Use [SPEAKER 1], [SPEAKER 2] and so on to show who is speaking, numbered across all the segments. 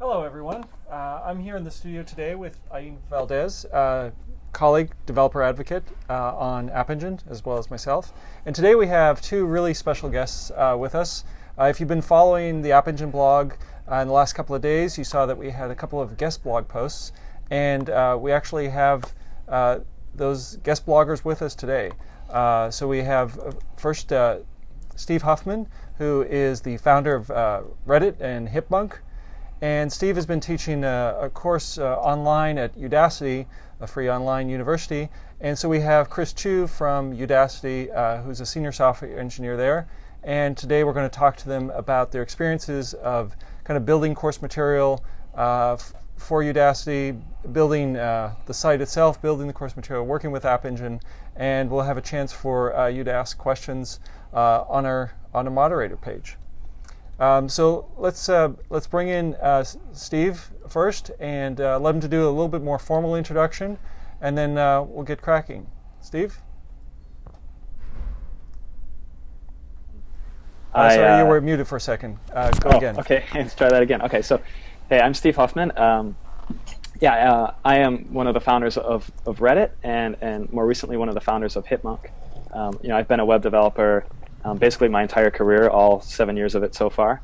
[SPEAKER 1] Hello, everyone. I'm here in the studio today with Iein Valdez, colleague, developer advocate on App Engine, as well as myself. And today we have two really special guests with us. If you've been following the App Engine blog in the last couple of days, you saw that we had a couple of guest blog posts, and we actually have those guest bloggers with us today. So we have first Steve Huffman, who is the founder of Reddit and Hipmunk. And Steve has been teaching a course online at Udacity, a free online university. And so we have Chris Chu from Udacity, who's a senior software engineer there. And today we're going to talk to them about their experiences of kind of building course material for Udacity, building the site itself, building the course material, working with App Engine. And we'll have a chance for you to ask questions on a moderator page. So let's bring in Steve first and let him to do a little bit more formal introduction, and then we'll get cracking. Steve? Sorry, you were muted for a second. Go again.
[SPEAKER 2] Okay, let's try that again. Okay, so hey, I'm Steve Huffman. I am one of the founders of Reddit, and more recently one of the founders of Hipmunk. I've been a web developer basically my entire career, all 7 years of it so far.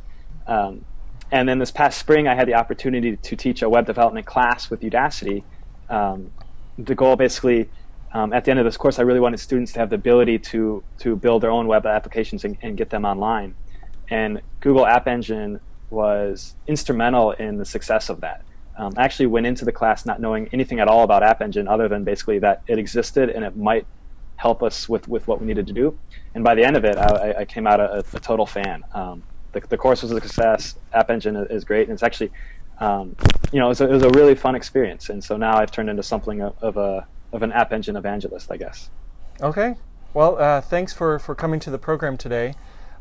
[SPEAKER 2] And then this past spring, I had the opportunity to teach a web development class with Udacity. The goal basically, at the end of this course, I really wanted students to have the ability to build their own web applications and get them online. And Google App Engine was instrumental in the success of that. I actually went into the class not knowing anything at all about App Engine other than basically that it existed and it might help us with what we needed to do. And by the end of it, I came out a total fan. The course was a success. App Engine is great, and it's actually, it was a really fun experience. And so now I've turned into something of an App Engine evangelist, I guess.
[SPEAKER 1] Okay. Well, thanks for coming to the program today.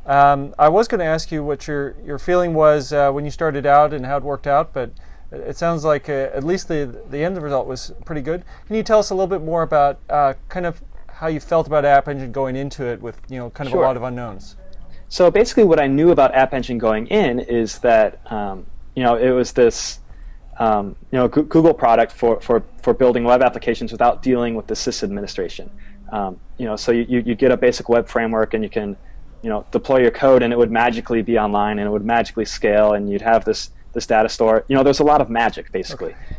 [SPEAKER 1] I was going to ask you what your feeling was when you started out and how it worked out, but it sounds like at least the end result was pretty good. Can you tell us a little bit more about kind of how you felt about App Engine going into it with kind of
[SPEAKER 2] Sure.
[SPEAKER 1] a lot of unknowns?
[SPEAKER 2] So basically what I knew about App Engine going in is that it was this Google product for building web applications without dealing with the sysadministration. So you get a basic web framework and you can deploy your code and it would magically be online and it would magically scale and you'd have this Datastore. There's a lot of magic basically. Okay.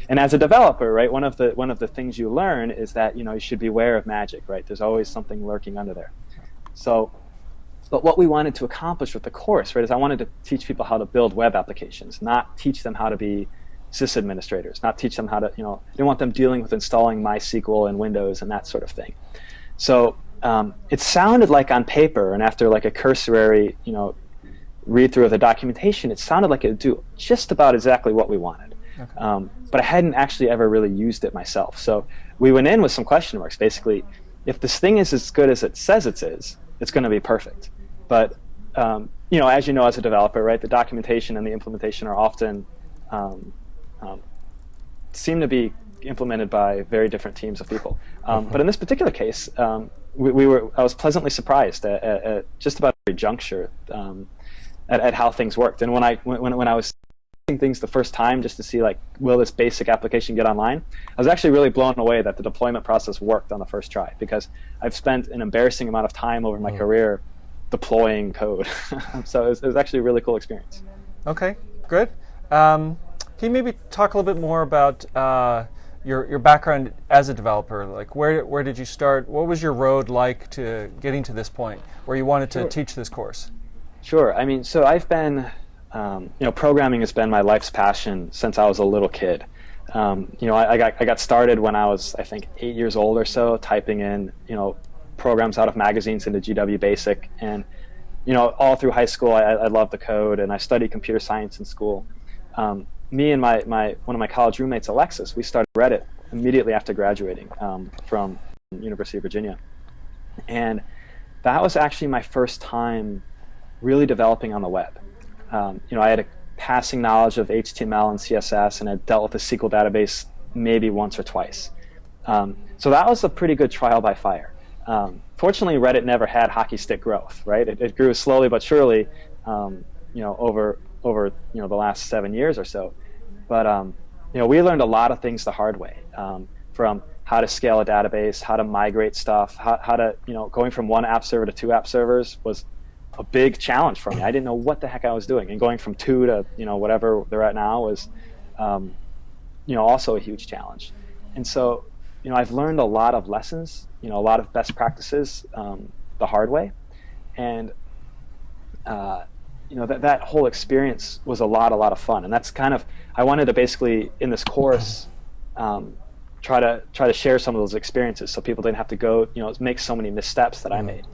[SPEAKER 2] And as a developer, right, one of the things you learn is that you should be aware of magic, right? There's always something lurking under there. So, but what we wanted to accomplish with the course, right, is I wanted to teach people how to build web applications, not teach them how to be sysadministrators, not teach them how to, I didn't want them dealing with installing MySQL and Windows and that sort of thing. So it sounded like on paper, and after like a cursory, read through of the documentation, it sounded like it would do just about exactly what we wanted. Okay. But I hadn't actually ever really used it myself. So we went in with some question marks. Basically, if this thing is as good as it says it is, it's going to be perfect. But as you know, as a developer, right, the documentation and the implementation are often seem to be implemented by very different teams of people. But in this particular case, I was pleasantly surprised at just about every juncture at how things worked. And when I was things the first time just to see like, will this basic application get online, I was actually really blown away that the deployment process worked on the first try, because I've spent an embarrassing amount of time over my career deploying code. So it was actually a really cool experience.
[SPEAKER 1] Okay, good. Can you maybe talk a little bit more about your background as a developer? Like where did you start? What was your road like to getting to this point where you wanted to teach this course?
[SPEAKER 2] Sure. I mean, so I've been programming has been my life's passion since I was a little kid. I got started when I was, I think, 8 years old or so, typing in, programs out of magazines into GW Basic. And, all through high school, I loved the code, and I studied computer science in school. Me and one of my college roommates, Alexis, we started Reddit immediately after graduating from University of Virginia. And that was actually my first time really developing on the web. I had a passing knowledge of HTML and CSS, and had dealt with the SQL database maybe once or twice. So that was a pretty good trial by fire. Fortunately, Reddit never had hockey stick growth, right? It grew slowly but surely, over over the last 7 years or so. But we learned a lot of things the hard way, from how to scale a database, how to migrate stuff, how to going from one app server to 2 app servers was a big challenge for me. I didn't know what the heck I was doing, and going from 2 to whatever they're at now was also a huge challenge. And so I've learned a lot of lessons, a lot of best practices the hard way, and that whole experience was a lot of fun. And that's kind of, I wanted to basically in this course try to share some of those experiences so people didn't have to go make so many missteps that I made.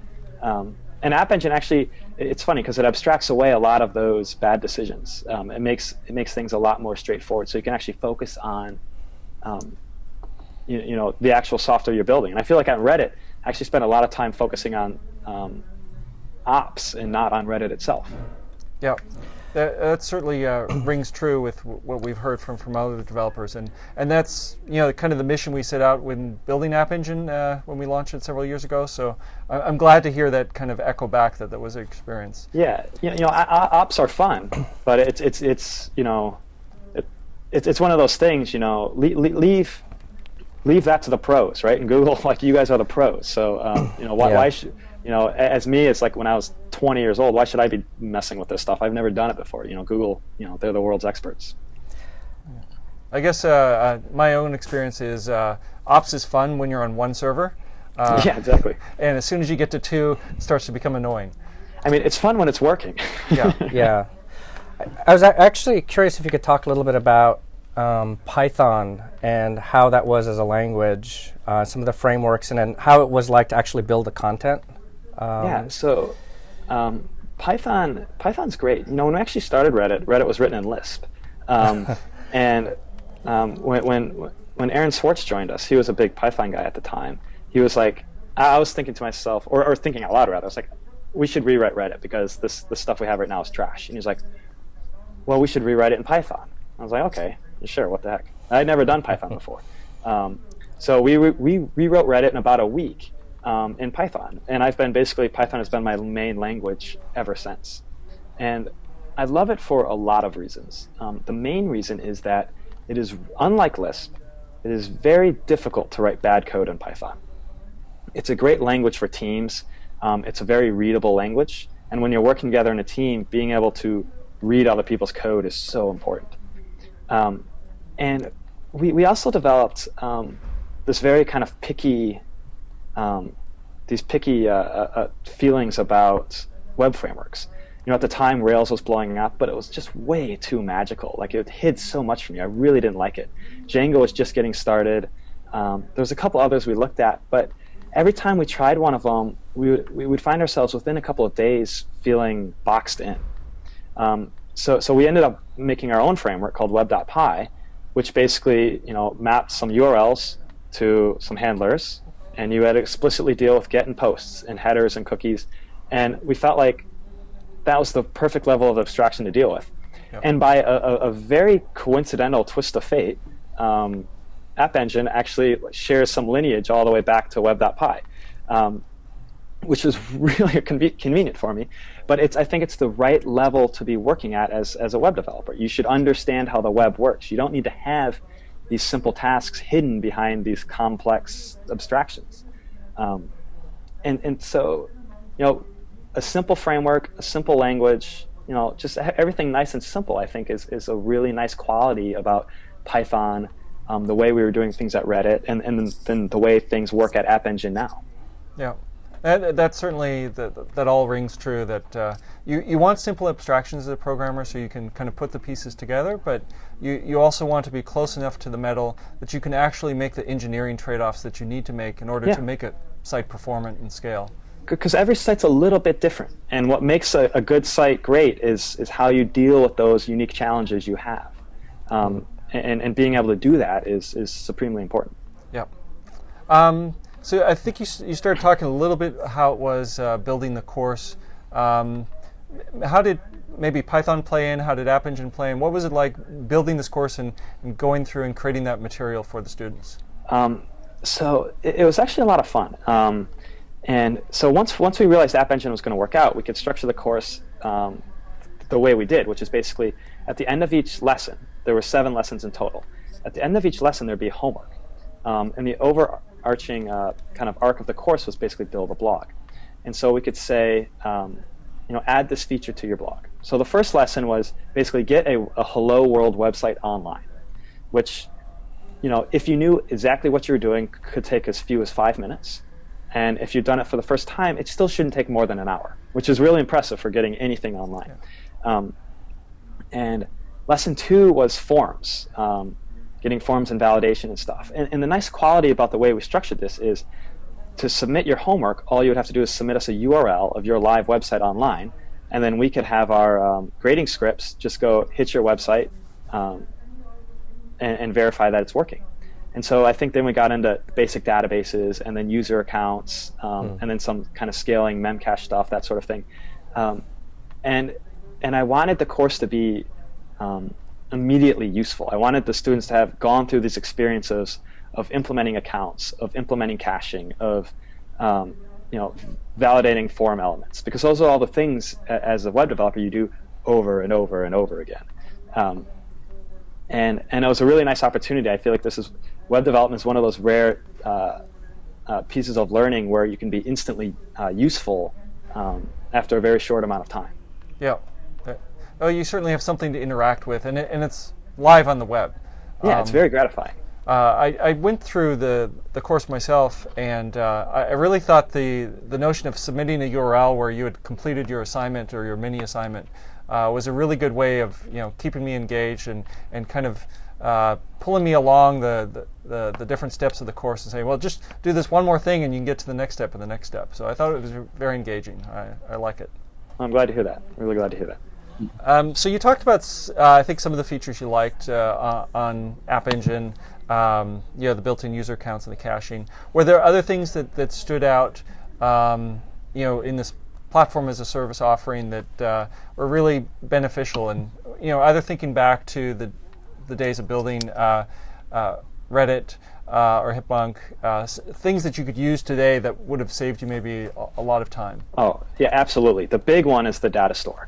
[SPEAKER 2] And App Engine actually, it's funny because it abstracts away a lot of those bad decisions. It makes things a lot more straightforward, so you can actually focus on the actual software you're building. And I feel like on Reddit, I actually spent a lot of time focusing on ops and not on Reddit itself.
[SPEAKER 1] Yeah, that certainly rings true with what we've heard from other developers, and that's kind of the mission we set out when building App Engine when we launched it several years ago. So I'm glad to hear that kind of echo back that was an experience.
[SPEAKER 2] Yeah, ops are fun, but it's one of those things. Leave that to the pros, right? And Google, like, you guys are the pros. So why should as me, it's like when I was 20 years old, why should I be messing with this stuff? I've never done it before. Google, they're the world's experts.
[SPEAKER 1] I guess my own experience is ops is fun when you're on one server.
[SPEAKER 2] Yeah, exactly.
[SPEAKER 1] And as soon as you get to 2, it starts to become annoying.
[SPEAKER 2] I mean, it's fun when it's working.
[SPEAKER 1] Yeah.
[SPEAKER 3] Yeah. I was actually curious if you could talk a little bit about Python and how that was as a language, some of the frameworks, and then how it was like to actually build the content.
[SPEAKER 2] So Python's great. When we actually started Reddit was written in Lisp. And when Aaron Swartz joined us, he was a big Python guy at the time. He was like, I was thinking to myself, or thinking out loud rather, I was like, we should rewrite Reddit because the stuff we have right now is trash. And he was like, well, we should rewrite it in Python. I was like, okay, sure, what the heck. I'd never done Python before. So we rewrote Reddit in about a week. In Python, and Python has been my main language ever since, and I love it for a lot of reasons. The main reason is that it is, unlike Lisp, it is very difficult to write bad code in Python. It's a great language for teams. It's a very readable language, and when you're working together in a team, being able to read other people's code is so important. And we also developed this very kind of picky feelings about web frameworks. At the time, Rails was blowing up, but it was just way too magical. Like, it hid so much from you. I really didn't like it. Django was just getting started. There was a couple others we looked at, but every time we tried one of them, we would find ourselves within a couple of days feeling boxed in. So we ended up making our own framework called web.py, which basically mapped some URLs to some handlers, and you had to explicitly deal with get and posts and headers and cookies, and we felt like that was the perfect level of abstraction to deal with. Yep. And by a very coincidental twist of fate, App Engine actually shares some lineage all the way back to web.py, which was really convenient for me. But I think it's the right level to be working at as a web developer. You should understand how the web works. You don't need to have these simple tasks hidden behind these complex abstractions. And so, a simple framework, a simple language, just everything nice and simple, I think is a really nice quality about Python, the way we were doing things at Reddit, and then the way things work at App Engine now.
[SPEAKER 1] Yeah. That's certainly, that all rings true, that you want simple abstractions as a programmer so you can kind of put the pieces together, but you also want to be close enough to the metal that you can actually make the engineering trade-offs that you need to make in order to make a site performant and scale.
[SPEAKER 2] Because every site's a little bit different, and what makes a good site great is how you deal with those unique challenges you have. And being able to do that is supremely important.
[SPEAKER 1] Yep. So I think you started talking a little bit how it was building the course. How did maybe Python play in? How did App Engine play in? What was it like building this course and going through and creating that material for the students?
[SPEAKER 2] So it was actually a lot of fun. And so once we realized App Engine was going to work out, we could structure the course the way we did, which is basically at the end of each lesson, there were 7 lessons in total. At the end of each lesson, there'd be homework. And the overarching kind of arc of the course was basically build a blog. And so we could say, add this feature to your blog. So the first lesson was basically get a hello world website online, which, if you knew exactly what you were doing, could take as few as 5 minutes. And if you've done it for the first time, it still shouldn't take more than an hour, which is really impressive for getting anything online. Yeah. And lesson 2 was forms, getting forms and validation and stuff. And the nice quality about the way we structured this is to submit your homework, all you would have to do is submit us a URL of your live website online, and then we could have our grading scripts just go hit your website and verify that it's working. And so I think then we got into basic databases and then user accounts and then some kind of scaling memcache stuff, that sort of thing. And I wanted the course to be immediately useful. I wanted the students to have gone through these experiences of implementing accounts, of implementing caching, of validating form elements, because those are all the things as a web developer you do over and over and over again. And it was a really nice opportunity. I feel like web development is one of those rare pieces of learning where you can be instantly useful after a very short amount of time.
[SPEAKER 1] Yeah. Oh, you certainly have something to interact with, and it's live on the web.
[SPEAKER 2] Yeah, it's very gratifying.
[SPEAKER 1] I went through the course myself, and I really thought the notion of submitting a URL where you had completed your assignment or your mini assignment was a really good way of keeping me engaged and kind of pulling me along the different steps of the course and saying, well, just do this one more thing and you can get to the next step and the next step. So I thought it was very engaging. I like it.
[SPEAKER 2] I'm glad to hear that. Really glad to hear that.
[SPEAKER 1] So you talked about, I think, some of the features you liked on App Engine, the built-in user accounts and the caching. Were there other things that stood out, in this platform as a service offering that were really beneficial? And either thinking back to the days of building Reddit or Hipmunk, things that you could use today that would have saved you maybe a lot of time.
[SPEAKER 2] Oh, yeah, absolutely. The big one is the Datastore.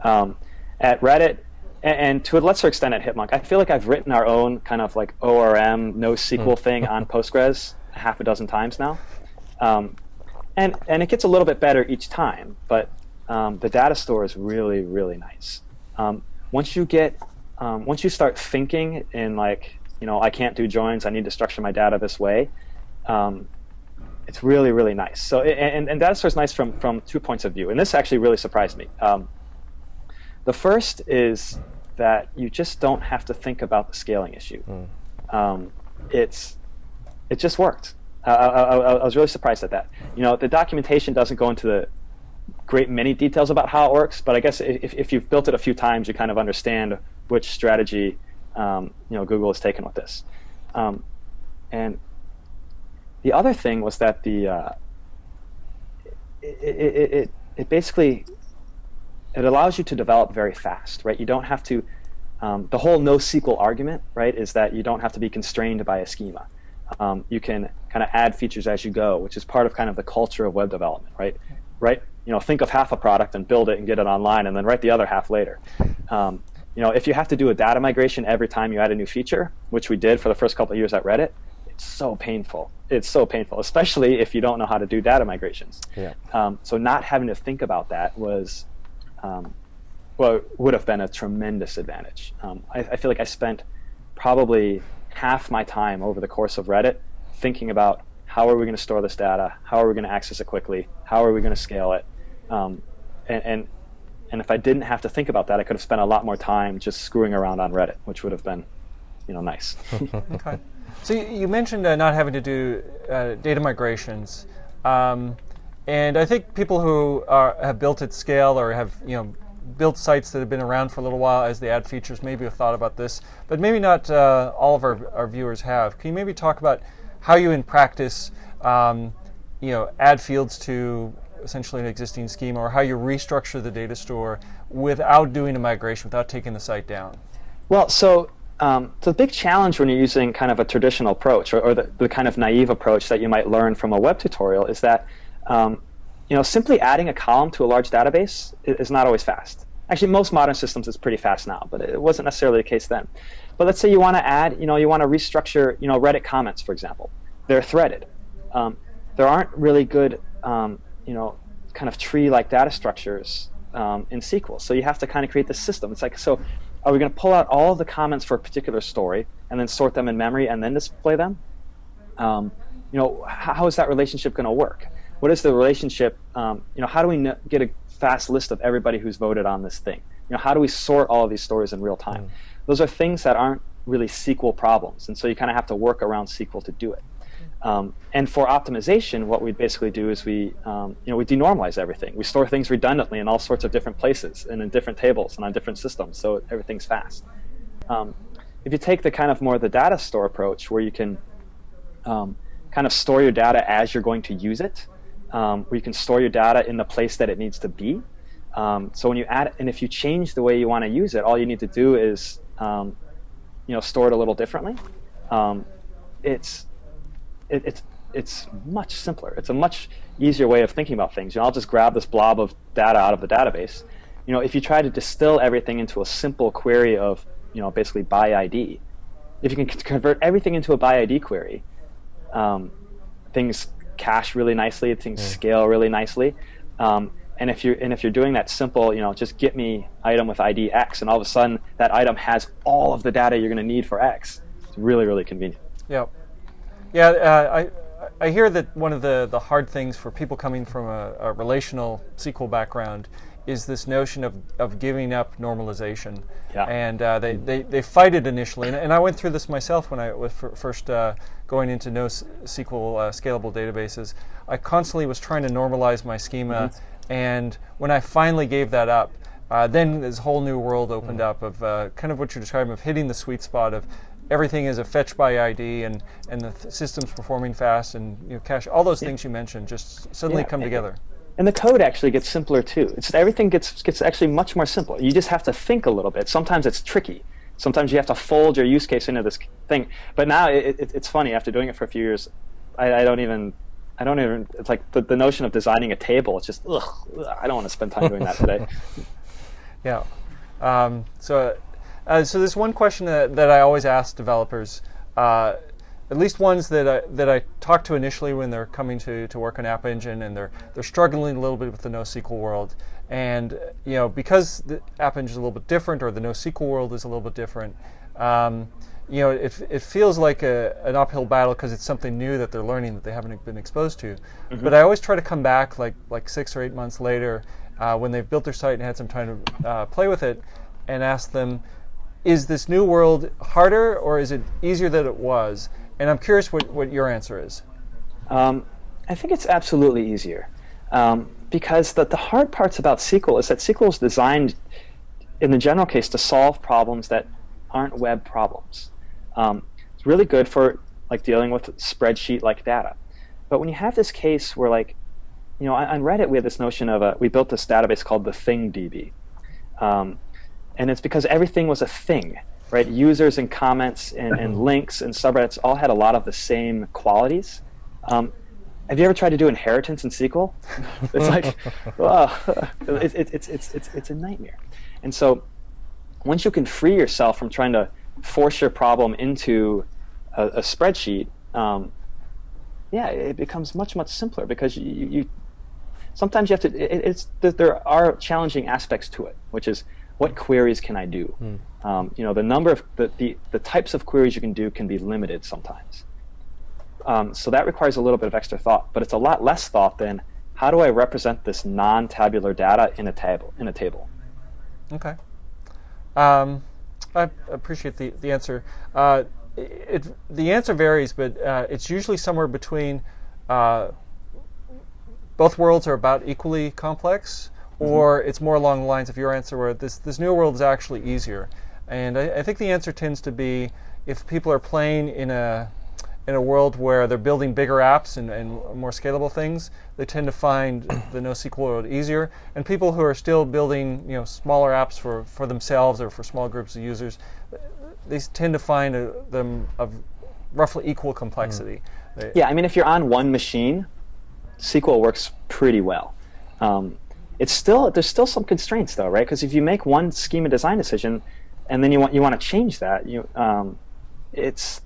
[SPEAKER 2] At Reddit, and to a lesser extent at Hipmunk, I feel like I've written our own kind of like ORM, NoSQL thing on Postgres half a dozen times now. And it gets a little bit better each time, but the Datastore is really, really nice. Once you start thinking in I can't do joins, I need to structure my data this way, it's really, really nice. So, and Datastore is nice from 2 points of view, and this actually really surprised me. The first is that you just don't have to think about the scaling issue. It just worked. I was really surprised at that. The documentation doesn't go into the great many details about how it works, but I guess if you've built it a few times, you kind of understand which strategy Google has taken with this. And the other thing was that it basically it allows you to develop very fast, right? You don't have to. The whole NoSQL argument, right, is that you don't have to be constrained by a schema. You can kind of add features as you go, which is part of kind of the culture of web development, right? Right? Think of half a product and build it and get it online, and then write the other half later. If you have to do a data migration every time you add a new feature, which we did for the first couple of years at Reddit, it's so painful. It's so painful, especially if you don't know how to do data migrations.
[SPEAKER 3] Yeah.
[SPEAKER 2] So not having to think about that was, would have been a tremendous advantage. I feel like I spent probably half my time over the course of Reddit thinking about how are we going to store this data, how are we going to access it quickly, how are we going to scale it, and if I didn't have to think about that, I could have spent a lot more time just screwing around on Reddit, which would have been, nice.
[SPEAKER 1] Okay. So you mentioned not having to do data migrations, and I think people who have built at scale or have built sites that have been around for a little while as they add features maybe have thought about this, but maybe not all of our viewers have. Can you maybe talk about how you in practice add fields to essentially an existing schema, or how you restructure the data store without doing a migration, without taking the site down?
[SPEAKER 2] Well, so the big challenge when you're using kind of a traditional approach or the kind of naive approach that you might learn from a web tutorial is that simply adding a column to a large database is not always fast. Actually, most modern systems is pretty fast now, but it wasn't necessarily the case then. But let's say you want to add, you want to restructure, Reddit comments, for example. They're threaded. There aren't really good, kind of tree-like data structures in SQL. So you have to kind of create the system. It's like, so are we going to pull out all of the comments for a particular story and then sort them in memory and then display them? How is that relationship going to work? What is the relationship? How do we get a fast list of everybody who's voted on this thing? How do we sort all of these stories in real time? Those are things that aren't really SQL problems, and so you kind of have to work around SQL to do it. And for optimization, what we basically do is we denormalize everything. We store things redundantly in all sorts of different places and in different tables and on different systems, so everything's fast. If you take the kind of more the Datastore approach, where you can kind of store your data as you're going to use it, where you can store your data in the place that it needs to be. So when you add, and if you change the way you want to use it, all you need to do is store it a little differently. It's much simpler. It's a much easier way of thinking about things. I'll just grab this blob of data out of the database. If you try to distill everything into a simple query of basically by ID, if you can convert everything into a by ID query, things cache really nicely, things scale really nicely. And if you're doing that simple, just get me item with ID X, and all of a sudden that item has all of the data you're going to need for X. It's really, really convenient.
[SPEAKER 1] Yeah, I hear that one of the hard things for people coming from a relational SQL background is this notion of giving up normalization.
[SPEAKER 2] Yeah.
[SPEAKER 1] And they fight it initially. And I went through this myself when I was first going into NoSQL scalable databases. I constantly was trying to normalize my schema. And when I finally gave that up, then this whole new world opened up of kind of what you're describing, of hitting the sweet spot of everything is a fetch by ID, and the system's performing fast, and cache, all those things you mentioned just suddenly come together.
[SPEAKER 2] And the code actually gets simpler too. Everything gets actually much more simple. You just have to think a little bit. Sometimes it's tricky. Sometimes you have to fold your use case into this thing. But now it's funny. After doing it for a few years, I don't even. It's like the notion of designing a table. It's just I don't want to spend time doing that today.
[SPEAKER 1] Yeah. So there's one question that I always ask developers, at least ones that I talk to initially when they're coming to work on App Engine, and they're struggling a little bit with the NoSQL world. And because the App Engine is a little bit different, or the NoSQL world is a little bit different, it feels like an uphill battle because it's something new that they're learning that they haven't been exposed to. But I always try to come back like 6 or 8 months later when they've built their site and had some time to play with it, and ask them, is this new world harder or is it easier than it was? And I'm curious what your answer is.
[SPEAKER 2] I think it's absolutely easier. Because the hard parts about SQL is that SQL is designed, in the general case, to solve problems that aren't web problems. It's really good for dealing with spreadsheet-like data. But when you have this case where, on Reddit, we have this notion of we built this database called the ThingDB. And it's because everything was a thing, right? Users and comments and links and subreddits all had a lot of the same qualities. Have you ever tried to do inheritance in SQL? It's like, it's a nightmare. And so once you can free yourself from trying to force your problem into a spreadsheet, it becomes much, much simpler, because you sometimes you have to. There are challenging aspects to it, which is, what queries can I do? The number of the types of queries you can do can be limited sometimes. So that requires a little bit of extra thought, but it's a lot less thought than, how do I represent this non-tabular data in a table? Okay.
[SPEAKER 1] I appreciate the answer. The answer varies, but it's usually somewhere between both worlds are about equally complex, or it's more along the lines of your answer, where this new world is actually easier. And I think the answer tends to be, if people are playing in a world where they're building bigger apps and more scalable things, they tend to find the NoSQL world easier. And people who are still building smaller apps for themselves or for small groups of users, they tend to find them of roughly equal complexity.
[SPEAKER 2] Yeah, I mean, if you're on one machine, SQL works pretty well. there's still some constraints though, right? Because if you make one schema design decision, and then you want to change that,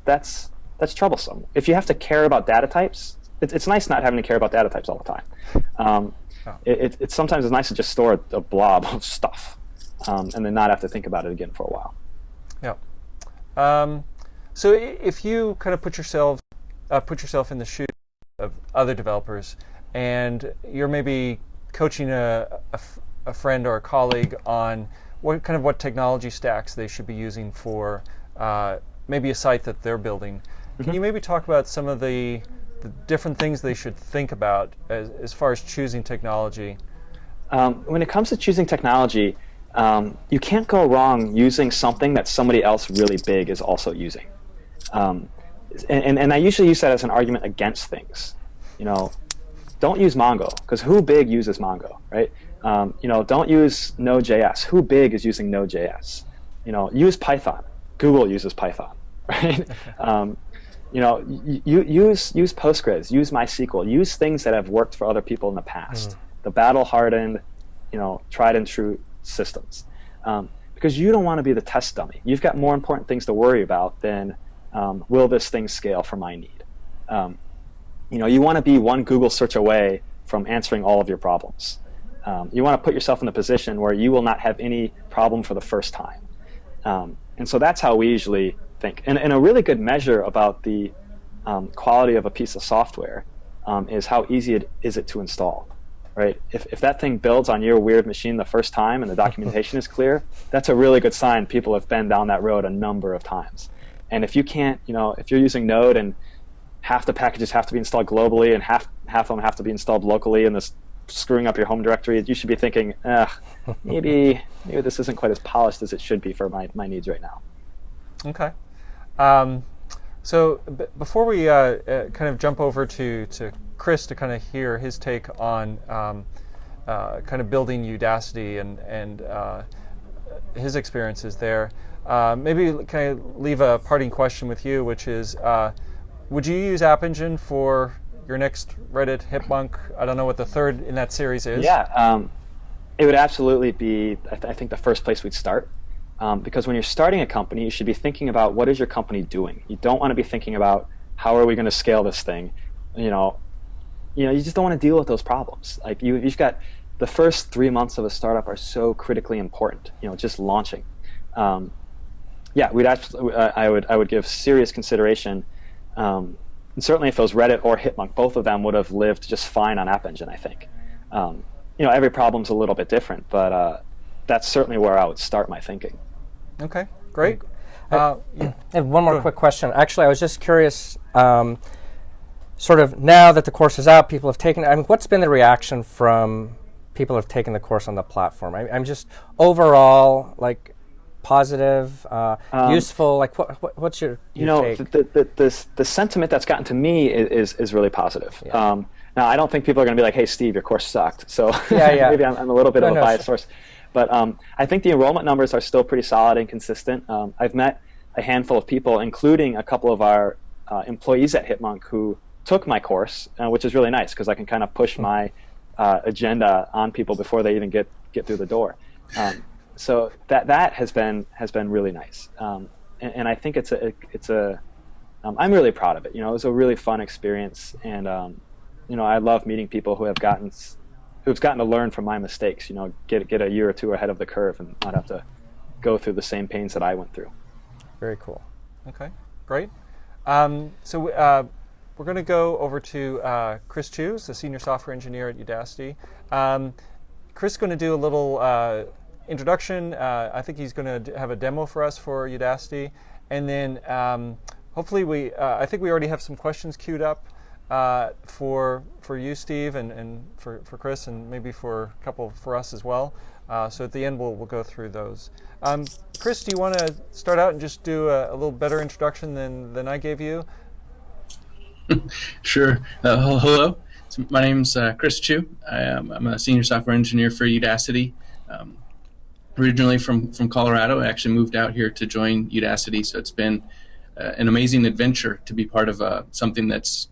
[SPEAKER 2] that's troublesome. If you have to care about data types, it's nice not having to care about data types all the time. It's sometimes it's nice to just store a blob of stuff, and then not have to think about it again for a while.
[SPEAKER 1] Yeah. So if you kind of put yourself in the shoes of other developers, and you're maybe coaching a friend or a colleague on what technology stacks they should be using for maybe a site that they're building, can you maybe talk about some of the different things they should think about as far as choosing technology?
[SPEAKER 2] When it comes to choosing technology, you can't go wrong using something that somebody else really big is also using. And I usually use that as an argument against things. Don't use Mongo, because who big uses Mongo, right? Don't use Node.js. Who big is using Node.js? Use Python. Google uses Python, right? Use Postgres, use MySQL, use things that have worked for other people in the past. The battle-hardened, tried and true systems. Because you don't want to be the test dummy. You've got more important things to worry about than will this thing scale for my need. You want to be one Google search away from answering all of your problems. You want to put yourself in the position where you will not have any problem for the first time. And so that's how we usually think. And a really good measure about the quality of a piece of software is how easy is it to install, right? If that thing builds on your weird machine the first time and the documentation is clear, that's a really good sign people have been down that road a number of times. And if you can't, if you're using Node and half the packages have to be installed globally and half of them have to be installed locally, and this screwing up your home directory, you should be thinking, maybe this isn't quite as polished as it should be for my needs right now.
[SPEAKER 1] Okay. So before we kind of jump over to Chris to kind of hear his take on kind of building Udacity and his experiences there, maybe can I leave a parting question with you, which is, would you use App Engine for your next Reddit Hipmunk? I don't know what the third in that series is.
[SPEAKER 2] Yeah, it would absolutely be, I think, the first place we'd start. Because when you're starting a company, you should be thinking about what is your company doing. You don't want to be thinking about how are we going to scale this thing. You just don't want to deal with those problems. Like you've got the first 3 months of a startup are so critically important. Just launching. We'd actually, I would give serious consideration. And certainly if it was Reddit or Hipmunk, both of them would have lived just fine on App Engine, I think. Every problem's a little bit different, but that's certainly where I would start my thinking.
[SPEAKER 1] Okay, great.
[SPEAKER 3] I have one more quick question. Actually, I was just curious, sort of now that the course is out, people have taken it, what's been the reaction from people who have taken the course on the platform? I'm just overall, positive, useful, what's your take?
[SPEAKER 2] The sentiment that's gotten to me is really positive. Yeah. Now, I don't think people are going to be like, hey, Steve, your course sucked. So maybe I'm a little bit of a biased source. But I think the enrollment numbers are still pretty solid and consistent. I've met a handful of people, including a couple of our employees at Hipmunk who took my course, which is really nice because I can kind of push my agenda on people before they even get through the door. So that has been really nice, and I think it's a I'm really proud of it. It was a really fun experience, and I love meeting people who've gotten to learn from my mistakes. Get a year or two ahead of the curve and not have to go through the same pains that I went through.
[SPEAKER 3] Very cool.
[SPEAKER 1] Okay, great. So we're going to go over to Chris Chu, the senior software engineer at Udacity. Chris is going to do a little introduction. I think he's going to have a demo for us for Udacity, and then hopefully I think we already have some questions queued up for you, Steve, and for Chris, and maybe for a couple for us as well. So at the end we'll go through those. Chris, do you want to start out and just do a little better introduction than I gave you?
[SPEAKER 4] Sure. Hello. So my name's Chris Chu. I'm a senior software engineer for Udacity. Originally from Colorado, I actually moved out here to join Udacity, so it's been an amazing adventure to be part of something that's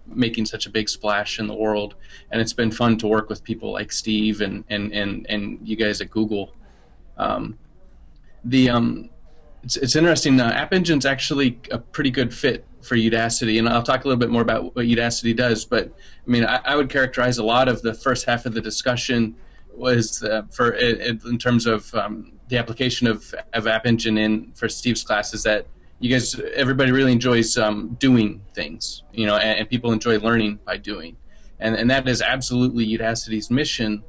[SPEAKER 4] making such a big splash in the world. And it's been fun to work with people like Steve and you guys at Google. It's interesting. App Engine's actually a pretty good fit for Udacity, and I'll talk a little bit more about what Udacity does. But I mean, I would characterize a lot of the first half of the discussion was in terms of the application of App Engine for Steve's class is that everybody really enjoys doing things, and people enjoy learning by doing, and that is absolutely Udacity's mission.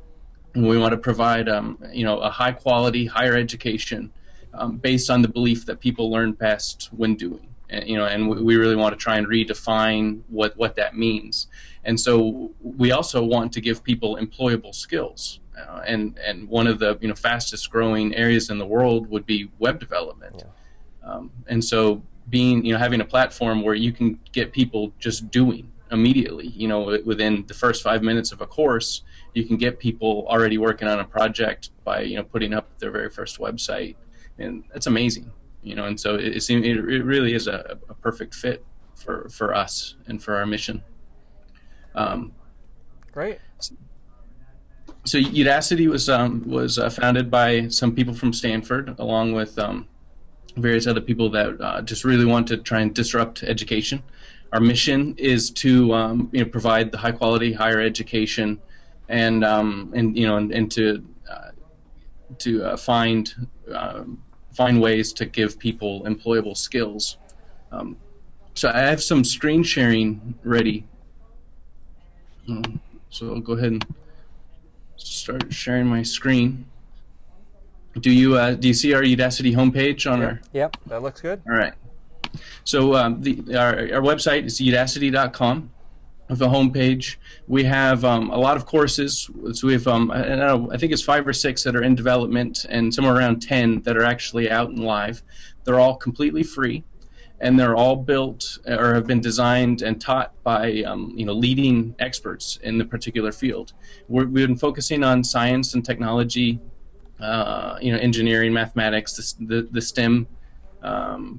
[SPEAKER 4] And we want to provide a high quality higher education based on the belief that people learn best when doing. And we really want to try and redefine what that means. And so we also want to give people employable skills. And one of the fastest growing areas in the world would be web development. Yeah. And so having a platform where you can get people just doing immediately, within the first 5 minutes of a course, you can get people already working on a project by putting up their very first website, and that's amazing. And so it really is a perfect fit for us and for our mission.
[SPEAKER 1] Great.
[SPEAKER 4] So Udacity was founded by some people from Stanford, along with various other people that just really want to try and disrupt education. Our mission is to provide the high quality higher education, and to find ways to give people employable skills. So I have some screen sharing ready. So I'll go ahead and start sharing my screen. Do you see our Udacity homepage on our?
[SPEAKER 3] Yep,
[SPEAKER 1] that looks good.
[SPEAKER 4] All right. So our website is udacity.com. With a homepage, we have a lot of courses. So we have I think it's 5 or 6 that are in development, and somewhere around 10 that are actually out and live. They're all completely free, and they're all built or have been designed and taught by leading experts in the particular field. We've been focusing on science and technology, engineering, mathematics, the STEM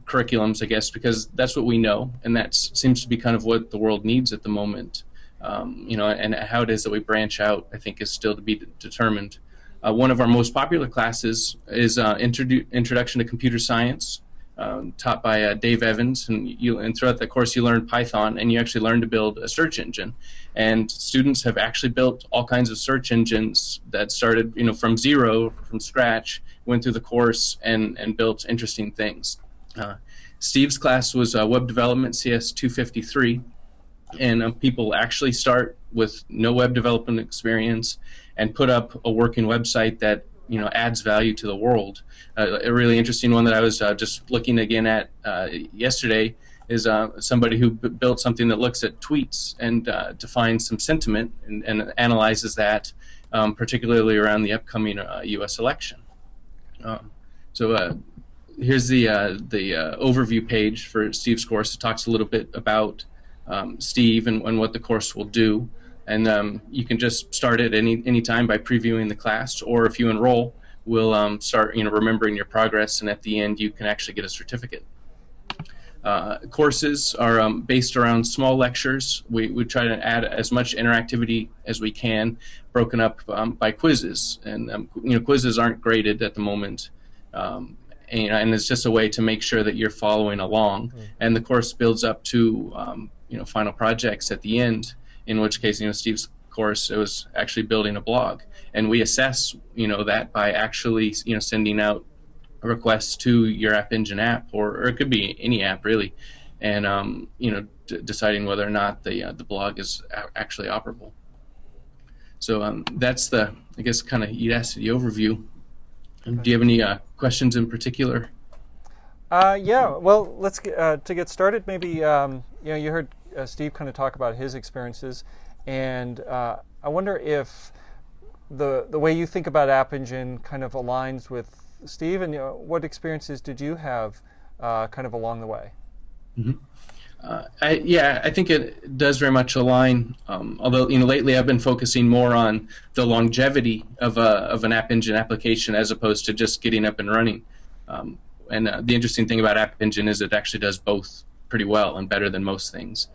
[SPEAKER 4] curriculums, I guess, because that's what we know, and that seems to be kind of what the world needs at the moment. And how it is that we branch out, I think, is still to be determined. One of our most popular classes is Introduction to Computer Science, taught by Dave Evans, and throughout the course you learn Python, and you actually learn to build a search engine. And students have actually built all kinds of search engines that started from zero, from scratch, went through the course and built interesting things. Steve's class was web development CS 253, and people actually start with no web development experience and put up a working website that adds value to the world. A really interesting one that I was just looking again at yesterday is somebody who built something that looks at tweets and defines some sentiment and analyzes that, particularly around the upcoming U.S. election. So here's the overview page for Steve's course. It talks a little bit about Steve and what the course will do. And you can just start at any time by previewing the class, or if you enroll, we'll start remembering your progress, and at the end you can actually get a certificate. Courses are based around small lectures. We try to add as much interactivity as we can, broken up by quizzes. And quizzes aren't graded at the moment, and it's just a way to make sure that you're following along. And the course builds up to final projects at the end. In which case, Steve's course, it was actually building a blog, and we assess that by actually sending out requests to your App Engine app, or it could be any app really, and deciding whether or not the blog is actually operable. So that's the, I guess, kind of Udacity overview. Do you have any questions in particular?
[SPEAKER 1] Yeah. Well, let's get, to get started. Maybe you heard Steve kind of talk about his experiences, and I wonder if the way you think about App Engine kind of aligns with Steve, and what experiences did you have kind of along the way?
[SPEAKER 4] Mm-hmm. I think it does very much align. Although lately I've been focusing more on the longevity of an App Engine application as opposed to just getting up and running. And the interesting thing about App Engine is it actually does both pretty well and better than most things.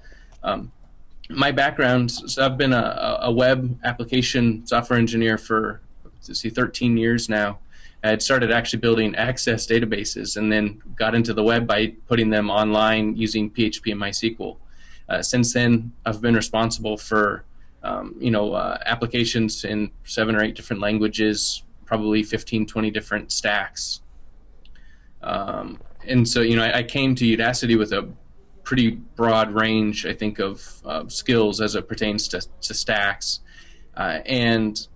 [SPEAKER 4] my background, so I've been a web application software engineer for 13 years now. I had started actually building Access databases, and then got into the web by putting them online using PHP and MySQL. Since then, I've been responsible for applications in 7 or 8 different languages, probably 15, 20 different stacks. And so, I came to Udacity with a pretty broad range, I think, of skills as it pertains to stacks, and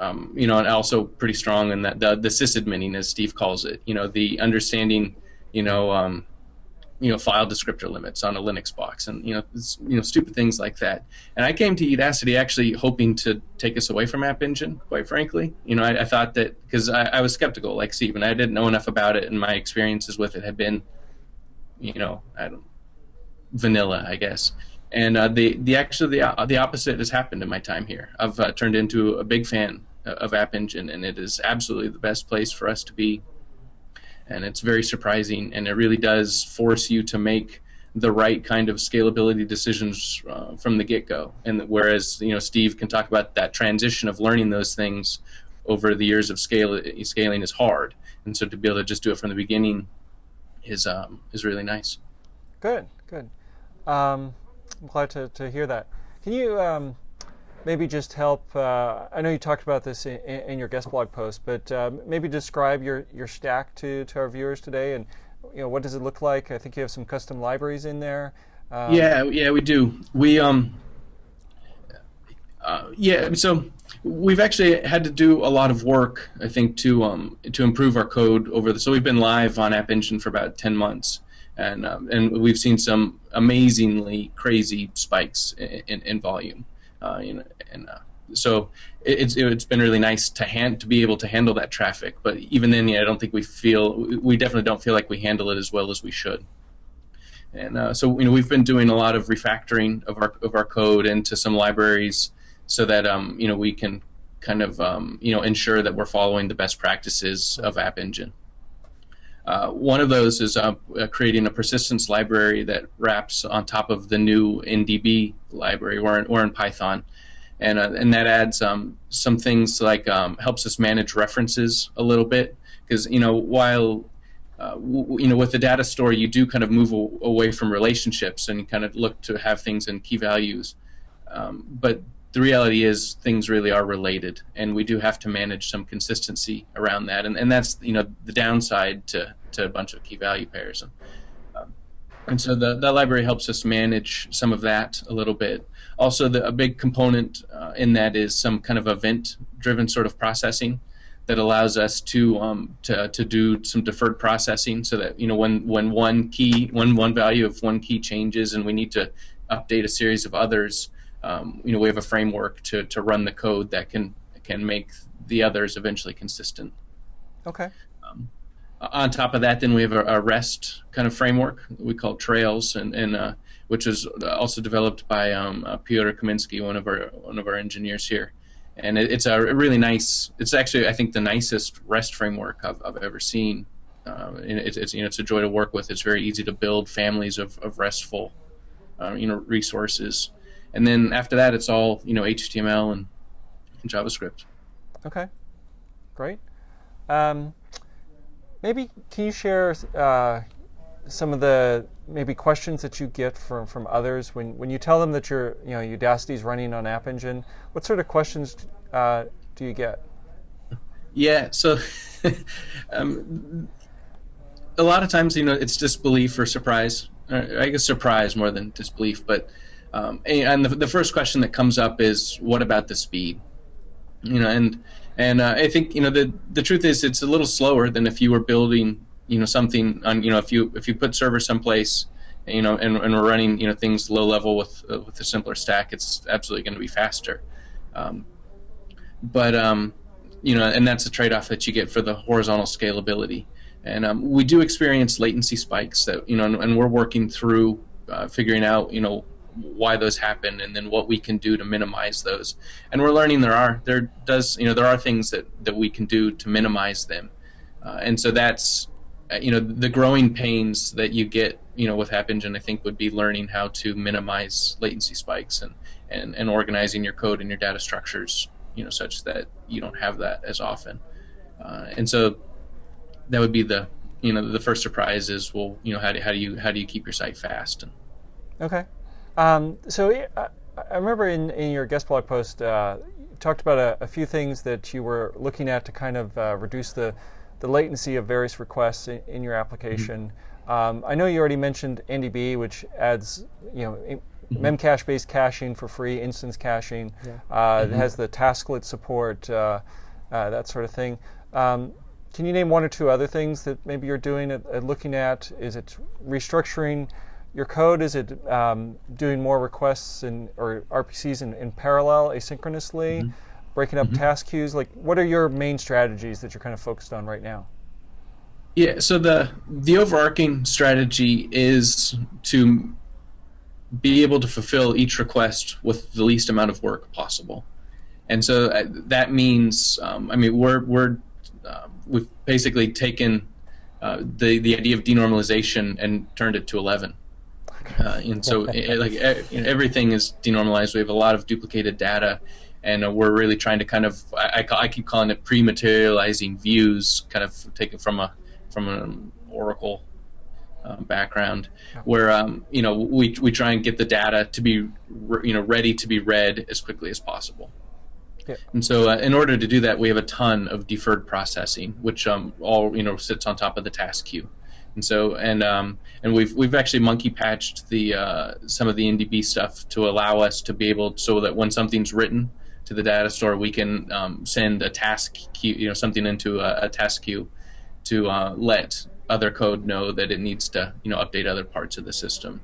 [SPEAKER 4] also pretty strong in that the sysadminning, as Steve calls it. The understanding, file descriptor limits on a Linux box, and stupid things like that. And I came to Udacity actually hoping to take us away from App Engine, quite frankly. I thought that, because I was skeptical, like Steve, and I didn't know enough about it, and my experiences with it had been, vanilla, I guess. And the opposite has happened in my time here. I've turned into a big fan of App Engine, and it is absolutely the best place for us to be. And it's very surprising, and it really does force you to make the right kind of scalability decisions from the get-go. And whereas Steve can talk about that transition of learning those things over the years of scaling is hard, and so to be able to just do it from the beginning is really nice.
[SPEAKER 1] Good. I'm glad to hear that. Can you maybe just help? I know you talked about this in your guest blog post, but maybe describe your stack to our viewers today, and what does it look like? I think you have some custom libraries in there.
[SPEAKER 4] Yeah, we do. So we've actually had to do a lot of work, I think, to improve our code so we've been live on App Engine for about 10 months. And we've seen some amazingly crazy spikes in volume, so it's been really nice to be able to handle that traffic. But even then, I don't think we definitely don't feel like we handle it as well as we should. And so we've been doing a lot of refactoring of our code into some libraries, so that we can kind of ensure that we're following the best practices of App Engine. One of those is creating a persistence library that wraps on top of the new NDB library, or in Python, and that adds some things like helps us manage references a little bit, because while with the data store you do kind of move away from relationships and you kind of look to have things in key values, but the reality is things really are related, and we do have to manage some consistency around that, and that's the downside to a bunch of key value pairs, and so the library helps us manage some of that a little bit. Also, a big component in that is some kind of event-driven sort of processing that allows us to do some deferred processing, so that when one value of one key changes and we need to update a series of others. We have a framework to run the code that can make the others eventually consistent.
[SPEAKER 1] Okay.
[SPEAKER 4] On top of that, then we have a REST kind of framework we call Trails, and which is also developed by Piotr Kaminsky, one of our engineers here. And it's a really nice. It's actually, I think, the nicest REST framework I've ever seen. It's a joy to work with. It's very easy to build families of RESTful resources. And then after that, it's all HTML and JavaScript.
[SPEAKER 1] Okay, great. Maybe can you share some of the maybe questions that you get from others when you tell them that Udacity is running on App Engine? What sort of questions do you get? Yeah, so
[SPEAKER 4] a lot of times it's disbelief or surprise. I guess surprise more than disbelief, but. And the first question that comes up is, what about the speed? And I think the truth is it's a little slower than if you were building something on if you put server someplace and we're running things low level with a simpler stack, it's absolutely going to be faster. But and that's a trade-off that you get for the horizontal scalability. And we do experience latency spikes that and we're working through figuring out why those happen, and then what we can do to minimize those. And we're learning there are things that we can do to minimize them, and so that's the growing pains that you get, with App Engine, I think would be learning how to minimize latency spikes and organizing your code and your data structures, such that you don't have that as often. And so that would be the first surprise is, well, how do you keep your site fast?
[SPEAKER 1] Okay. So I remember in your guest blog post, you talked about a few things that you were looking at to kind of reduce the latency of various requests in your application. I know you already mentioned NDB, which adds Memcache-based caching for free, instance caching. It has the tasklet support, that sort of thing. Can you name one or two other things that maybe you're doing at looking at? Is it restructuring your code? Is it doing more requests or RPCs in parallel, asynchronously, breaking up task queues? Like, what are your main strategies that you're kind of focused on right now?
[SPEAKER 4] Yeah, so the overarching strategy is to be able to fulfill each request with the least amount of work possible, and so that means, we've basically taken the idea of denormalization and turned it to 11. And so everything is denormalized. We have a lot of duplicated data, and we're really trying to kind of, I keep calling it pre-materializing views, kind of taken from an Oracle background, where we try and get the data to be ready to be read as quickly as possible. Yeah. And so in order to do that, we have a ton of deferred processing, which all sits on top of the task queue. And so and we've actually monkey patched some of the NDB stuff to allow us to be able, so that when something's written to the Datastore, we can send a task queue, something into a task queue to let other code know that it needs to update other parts of the system.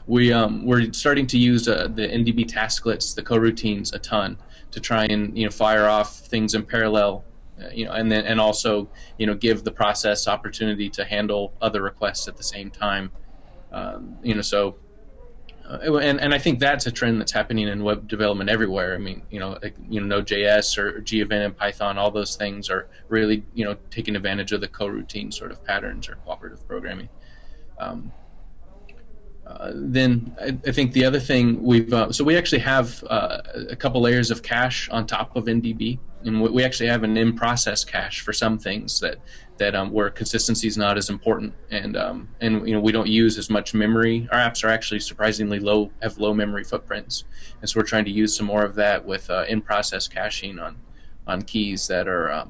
[SPEAKER 4] We're starting to use the NDB tasklets, the coroutines, a ton to try and fire off things in parallel. And also give the process opportunity to handle other requests at the same time. And I think that's a trend that's happening in web development everywhere. I mean, Node.js or Gevin and Python, all those things are really taking advantage of the coroutine sort of patterns or cooperative programming. Then I think the other thing we actually have a couple layers of cache on top of NDB, and we actually have an in-process cache for some things that where consistency is not as important, and we don't use as much memory. Our apps are actually surprisingly have low memory footprints, and so we're trying to use some more of that with in-process caching on keys that are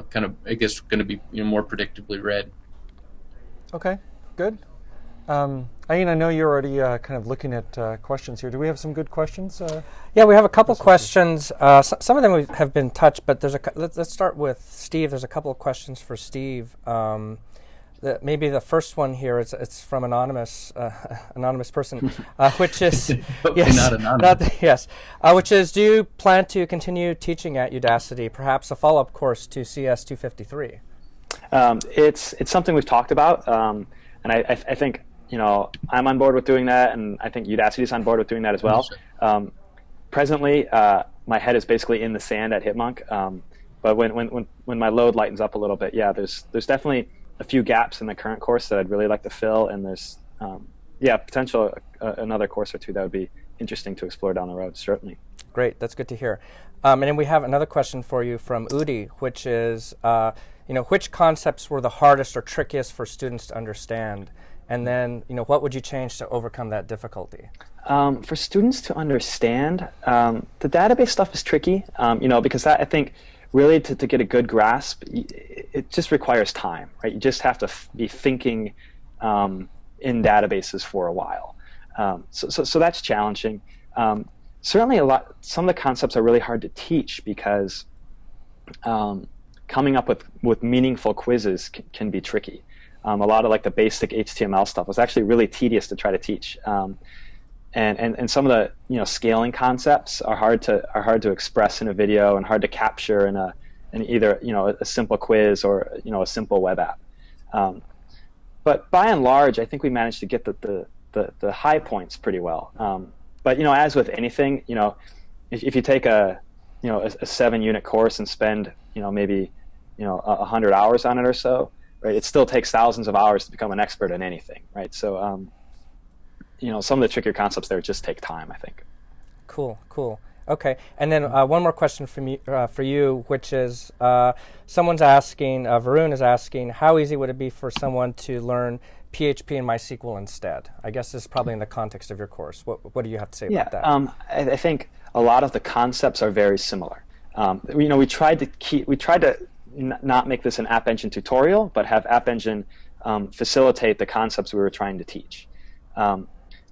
[SPEAKER 4] kind of, I guess, going to be more predictably read.
[SPEAKER 1] Okay, good. Iein, I know you're already kind of looking at questions here. Do we have some good questions?
[SPEAKER 3] Yeah, we have a couple questions. Some of them have been touched, but let's start with Steve. There's a couple of questions for Steve. Maybe the first one here is it's from anonymous person, which is
[SPEAKER 4] yes, not anonymous.
[SPEAKER 3] Which is, do you plan to continue teaching at Udacity, perhaps a follow-up course to CS 253?
[SPEAKER 2] It's something we've talked about, and I think. I'm on board with doing that, and I think Udacity is on board with doing that as well. Presently, my head is basically in the sand at Hipmunk, but when my load lightens up a little bit, there's definitely a few gaps in the current course that I'd really like to fill, and there's potential another course or two that would be interesting to explore down the road, certainly.
[SPEAKER 3] Great, that's good to hear. And then we have another question for you from Udi, which is, which concepts were the hardest or trickiest for students to understand? And then, what would you change to overcome that difficulty?
[SPEAKER 2] For students to understand, the database stuff is tricky, because that, I think, really to get a good grasp, it just requires time, right? You just have to be thinking in databases for a while. So that's challenging. Certainly, some of the concepts are really hard to teach because coming up with meaningful quizzes can be tricky. A lot of the basic HTML stuff was actually really tedious to try to teach, and some of the scaling concepts are hard to express in a video and hard to capture in either a simple quiz or a simple web app. But by and large, I think we managed to get the high points pretty well. But as with anything, if you take a 7-unit course and spend maybe 100 hours on it or so. right? It still takes thousands of hours to become an expert in anything, right? So, some of the trickier concepts there just take time, I think.
[SPEAKER 3] Cool. Okay, and then one more question for you, which is someone's asking, Varun is asking, how easy would it be for someone to learn PHP and MySQL instead? I guess this is probably in the context of your course. What do you have to say about that?
[SPEAKER 2] I think a lot of the concepts are very similar. We tried to not make this an App Engine tutorial, but have App Engine facilitate the concepts we were trying to teach.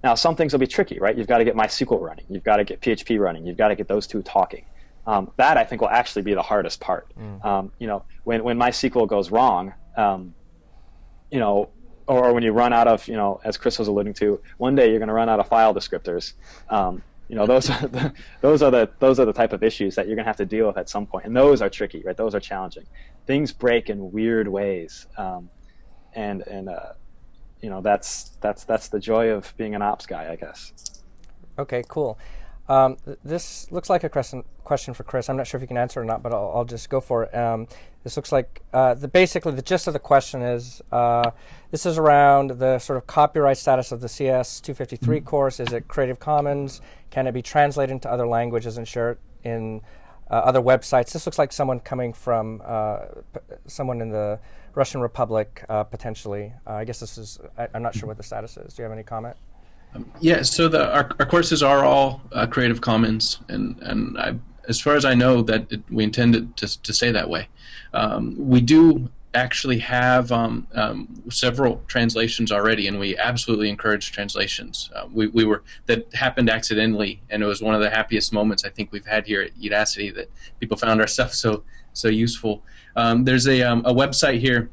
[SPEAKER 2] Now, some things will be tricky, right? You've got to get MySQL running. You've got to get PHP running. You've got to get those two talking. That, I think, will actually be the hardest part. When MySQL goes wrong, or when you run out of, as Chris was alluding to, one day you're going to run out of file descriptors. Those are the type of issues that you're going to have to deal with at some point, and those are tricky, right? Those are challenging. Things break in weird ways, that's the joy of being an ops guy, I guess.
[SPEAKER 3] Okay, cool. This looks like a question for Chris. I'm not sure if you can answer or not, but I'll just go for it. This looks like basically the gist of the question is this is around the sort of copyright status of the CS 253 course. Is it Creative Commons? Can it be translated into other languages and shared in other websites? This looks like someone coming from someone in the Russian Republic, potentially. I guess this is, I'm not sure what the status is. Do you have any comment?
[SPEAKER 4] Yeah, so our courses are all Creative Commons, and as far as I know, we intend it to stay that way. We do actually have several translations already, and we absolutely encourage translations. That happened accidentally, and it was one of the happiest moments I think we've had here at Udacity, that people found our stuff so useful. There's a website here,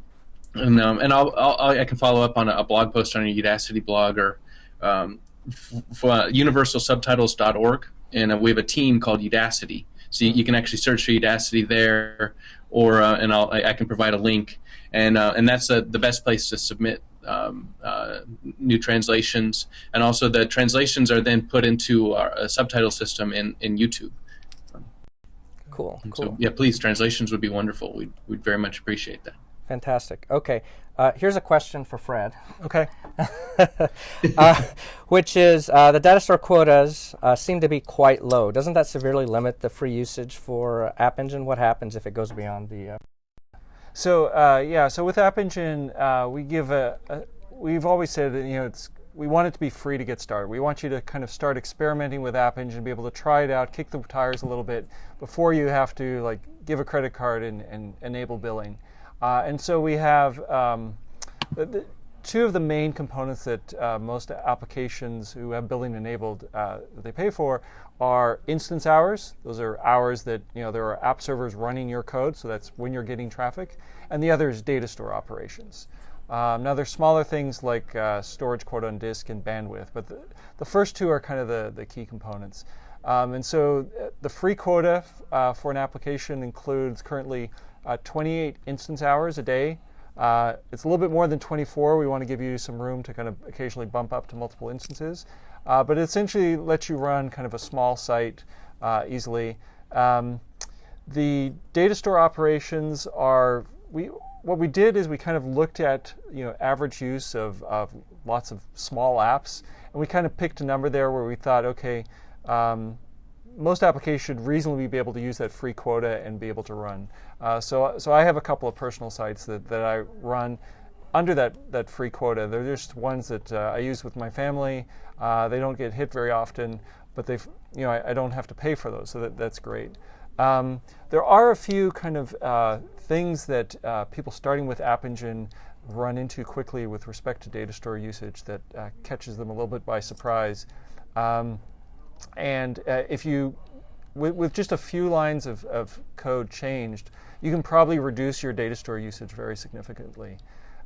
[SPEAKER 4] and I can follow up on a blog post on a Udacity blog, or for universalsubtitles.org, and we have a team called Udacity. So you can actually search for Udacity there, or I can provide a link, and that's the best place to submit new translations, and also the translations are then put into our subtitle system in YouTube.
[SPEAKER 3] Cool.
[SPEAKER 4] So yeah, please, translations would be wonderful. We'd very much appreciate that.
[SPEAKER 3] Fantastic. Okay, here's a question for Fred.
[SPEAKER 1] Okay.
[SPEAKER 3] Which is the Datastore quotas seem to be quite low. Doesn't that severely limit the free usage for App Engine? What happens if it goes beyond the?
[SPEAKER 1] So with App Engine, we give we've always said that we want it to be free to get started. We want you to kind of start experimenting with App Engine, be able to try it out, kick the tires a little bit before you have to give a credit card and enable billing. And so we have two of the main components that most applications who have billing enabled that they pay for are instance hours. Those are hours that there are app servers running your code, so that's when you're getting traffic. And the other is Datastore operations. Now there's smaller things like storage quota on disk and bandwidth, but the first two are kind of the key components. And so the free quota for an application includes currently 28 instance hours a day. It's a little bit more than 24. We want to give you some room to kind of occasionally bump up to multiple instances. But it essentially lets you run kind of a small site easily. The Datastore operations are, what we did is we kind of looked at average use of lots of small apps, and we kind of picked a number there where we thought, okay, most applications should reasonably be able to use that free quota and be able to run. So I have a couple of personal sites that I run under that free quota. They're just ones that I use with my family. They don't get hit very often, but I don't have to pay for those, so that's great. There are a few kind of things that people starting with App Engine run into quickly with respect to Datastore usage that catches them a little bit by surprise. And if you, with just a few lines of code changed, you can probably reduce your Datastore usage very significantly.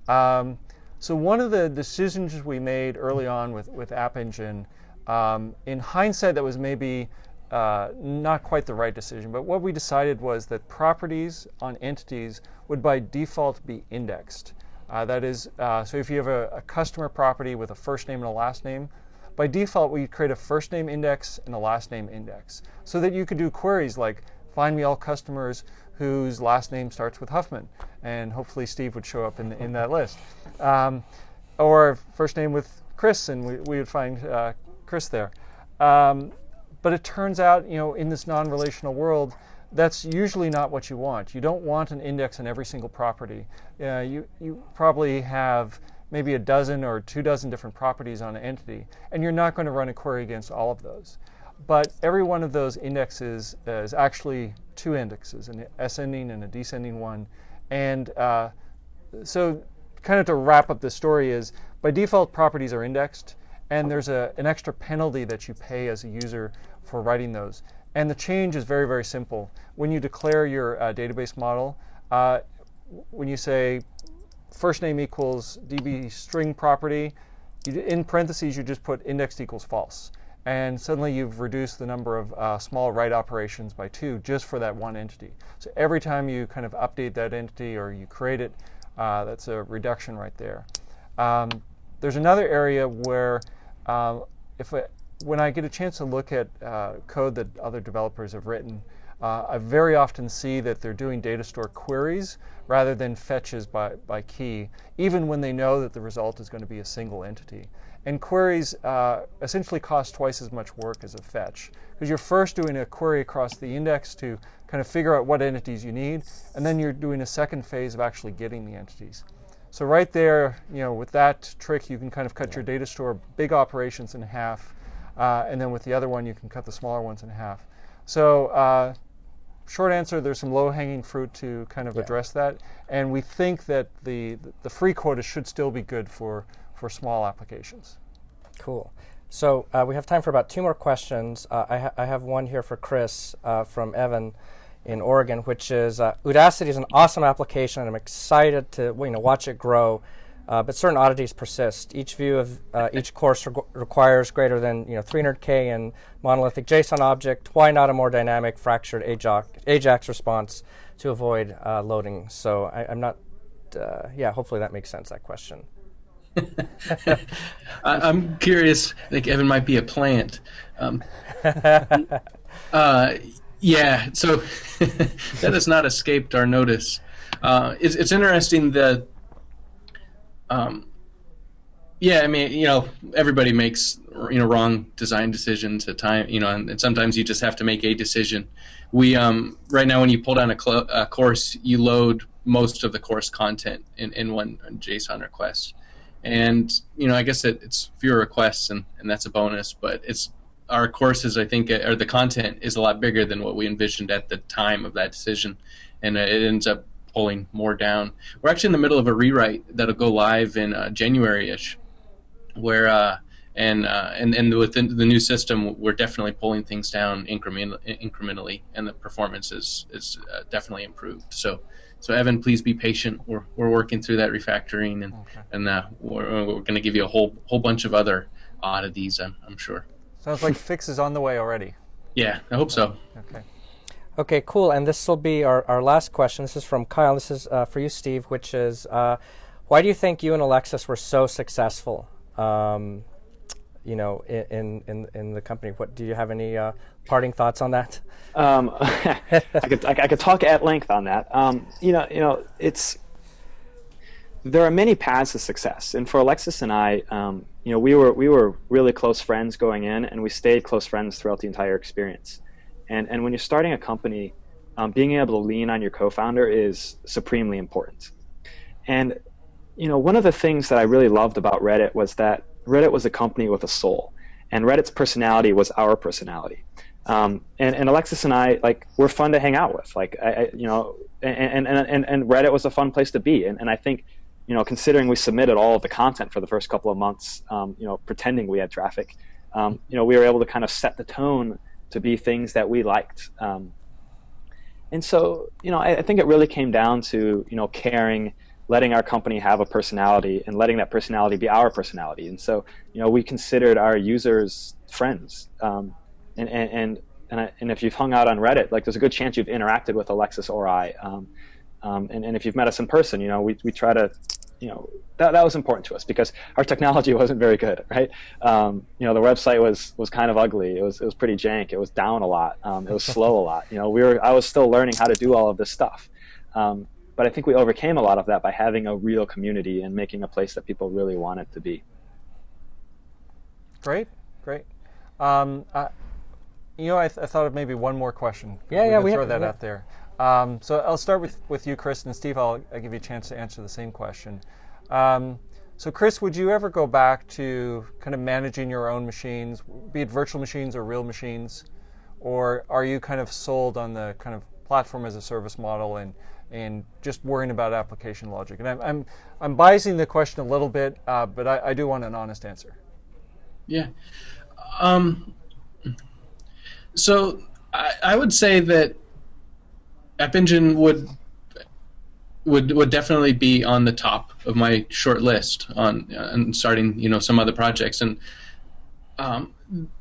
[SPEAKER 1] So one of the decisions we made early on with App Engine, in hindsight, that was maybe not quite the right decision, but what we decided was that properties on entities would by default be indexed. That is, so if you have a customer property with a first name and a last name, by default we create a first name index and a last name index, so that you could do queries like find me all customers whose last name starts with Huffman, and hopefully Steve would show up in that list. Or first name with Chris, and we would find Chris there. But it turns out, in this non-relational world, that's usually not what you want. You don't want an index in every single property. You probably have maybe a dozen or 24 different properties on an entity, and you're not going to run a query against all of those. But every one of those indexes is actually two indexes, an ascending and a descending one. And so kind of to wrap up the story is, by default, properties are indexed, and there's an extra penalty that you pay as a user for writing those. And the change is very, very simple. When you declare your database model, when you say first name equals DB string property, in parentheses you just put indexed equals false. And suddenly you've reduced the number of small write operations by 2 just for that one entity. So every time you kind of update that entity or you create it, that's a reduction right there. There's another area where when I get a chance to look at code that other developers have written, I very often see that they're doing Datastore queries rather than fetches by key, even when they know that the result is going to be a single entity. And queries essentially cost twice as much work as a fetch, because you're first doing a query across the index to kind of figure out what entities you need, and then you're doing a second phase of actually getting the entities. So right there, with that trick, you can kind of cut your Datastore big operations in half, and then with the other one, you can cut the smaller ones in half. So short answer, there's some low-hanging fruit to kind of address that, and we think that the free quota should still be good for small applications.
[SPEAKER 3] Cool. So we have time for about 2 more questions. I have one here for Chris from Evan in Oregon, which is Udacity is an awesome application, and I'm excited to watch it grow. But certain oddities persist. Each view of each course requires greater than 300K in monolithic JSON object. Why not a more dynamic, fractured AJAX response to avoid loading? So I'm not. Hopefully that makes sense. That question.
[SPEAKER 4] I'm curious. I think Evan might be a plant. Yeah. So that has not escaped our notice. It's interesting that. Yeah, I mean, everybody makes wrong design decisions at times, and sometimes you just have to make a decision. We right now, when you pull down a course, you load most of the course content in one JSON request, and I guess it's fewer requests, and that's a bonus. But our courses, I think, or the content is a lot bigger than what we envisioned at the time of that decision, and it ends up pulling more down. We're actually in the middle of a rewrite that'll go live in January-ish, where and within the new system, we're definitely pulling things down incrementally, and the performance is definitely improved. So Evan, please be patient. We're working through that refactoring, and we're going to give you a whole bunch of other oddities, I'm sure.
[SPEAKER 1] Sounds like fix is on the way already.
[SPEAKER 4] Yeah, I hope so.
[SPEAKER 1] Okay.
[SPEAKER 3] Okay, cool. And this will be our last question. This is from Kyle. This is for you, Steve, which is, why do you think you and Alexis were so successful, in the company? What do you have any parting thoughts on that?
[SPEAKER 2] I could talk at length on that. There are many paths to success, and for Alexis and I, we were really close friends going in, and we stayed close friends throughout the entire experience. And when you're starting a company, being able to lean on your co-founder is supremely important. And one of the things that I really loved about Reddit was that Reddit was a company with a soul, and Reddit's personality was our personality. And Alexis and I, we're fun to hang out with. And Reddit was a fun place to be. And I think, considering we submitted all of the content for the first couple of months, pretending we had traffic, we were able to kind of set the tone to be things that we liked. And so, I think it really came down to, caring, letting our company have a personality, and letting that personality be our personality. And so, we considered our users friends. And if you've hung out on Reddit, there's a good chance you've interacted with Alexis or I. And if you've met us in person, we try to that was important to us because our technology wasn't very good, right? The website was kind of ugly. It was pretty jank. It was down a lot. It was slow a lot. I was still learning how to do all of this stuff. But I think we overcame a lot of that by having a real community and making a place that people really wanted to be.
[SPEAKER 1] Great. I thought of maybe one more question.
[SPEAKER 3] We
[SPEAKER 1] throw that out there. So I'll start with you, Chris, and Steve, I'll give you a chance to answer the same question. So Chris, would you ever go back to kind of managing your own machines, be it virtual machines or real machines, or are you kind of sold on the kind of platform as a service model and just worrying about application logic? And I'm biasing the question a little bit, but I do want an honest answer.
[SPEAKER 4] Yeah. So I would say that App Engine would definitely be on the top of my short list on starting some other projects, and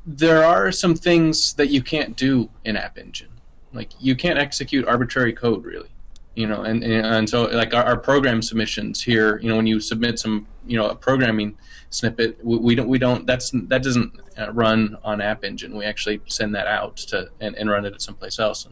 [SPEAKER 4] there are some things that you can't do in App Engine. Like you can't execute arbitrary code really, and so like our program submissions here, when you submit some a programming snippet, we don't that doesn't run on App Engine. We actually send that out and run it at someplace else.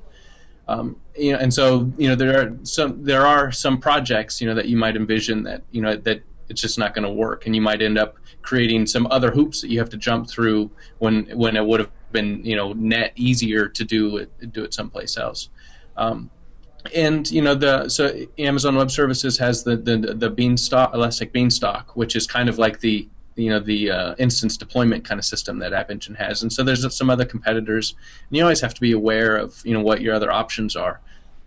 [SPEAKER 4] And so there are some projects that you might envision that that it's just not going to work, and you might end up creating some other hoops that you have to jump through when it would have been net easier to do it someplace else. And so Amazon Web Services has the Beanstalk, Elastic Beanstalk, which is kind of like the instance deployment kind of system that App Engine has. And so there's some other competitors, and you always have to be aware of what your other options are.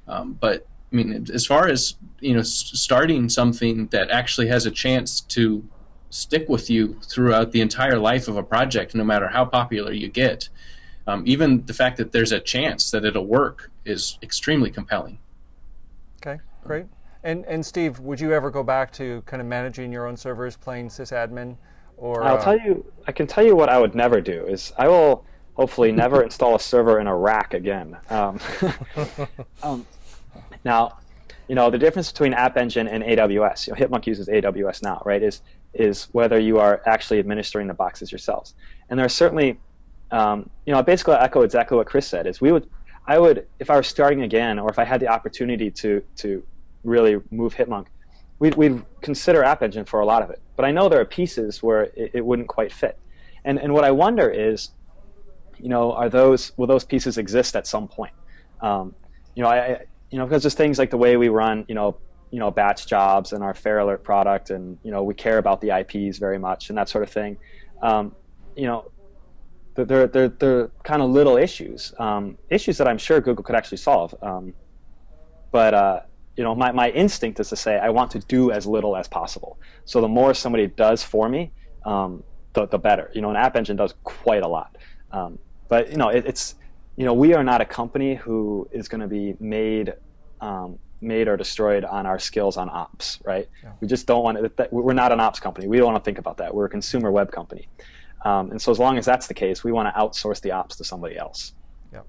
[SPEAKER 4] But I mean, as far as starting something that actually has a chance to stick with you throughout the entire life of a project, no matter how popular you get, even the fact that there's a chance that it'll work is extremely compelling.
[SPEAKER 1] Okay, great. And Steve, would you ever go back to kind of managing your own servers, playing sysadmin? Or
[SPEAKER 2] I can tell you what I would never do is I will hopefully never install a server in a rack again. Now, the difference between App Engine and AWS, Hipmunk uses AWS now, right? Is whether you are actually administering the boxes yourselves. And there are certainly, basically I echo exactly what Chris said. I would, if I were starting again, or if I had the opportunity to really move Hipmunk, we'd consider App Engine for a lot of it. But I know there are pieces where it wouldn't quite fit. And what I wonder is, will those pieces exist at some point? Because there's things like the way we run, batch jobs and our Fair Alert product, and we care about the IPs very much and that sort of thing. They're kind of little issues that I'm sure Google could actually solve. But my instinct is to say I want to do as little as possible. So the more somebody does for me, the better. An App Engine does quite a lot. But it's we are not a company who is going to be made or destroyed on our skills on ops, right? Yeah. We just don't want to. We're not an ops company. We don't want to think about that. We're a consumer web company. And so as long as that's the case, we want to outsource the ops to somebody else.
[SPEAKER 1] Yep.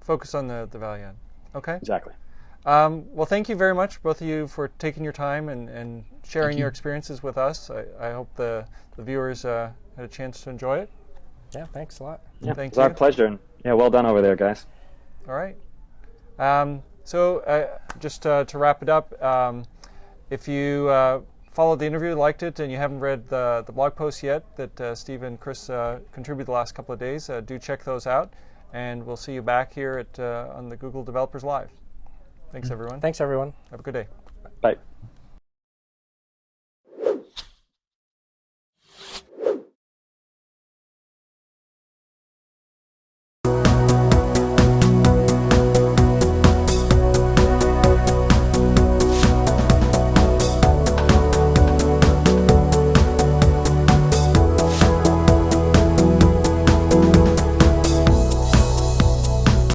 [SPEAKER 1] Focus on the value add. Okay.
[SPEAKER 2] Exactly.
[SPEAKER 1] Well, thank you very much, both of you, for taking your time and sharing your experiences with us. I hope the viewers had a chance to enjoy it.
[SPEAKER 3] Yeah, thanks a lot.
[SPEAKER 2] Yeah,
[SPEAKER 1] thank
[SPEAKER 2] it's our pleasure. And well done over there, guys.
[SPEAKER 1] All right. So just to wrap it up, if you followed the interview, liked it, and you haven't read the blog posts yet that Steve and Chris contributed the last couple of days, do check those out, and we'll see you back here on the Google Developers Live. Thanks, everyone.
[SPEAKER 3] Thanks, everyone.
[SPEAKER 1] Have a good day.
[SPEAKER 2] Bye.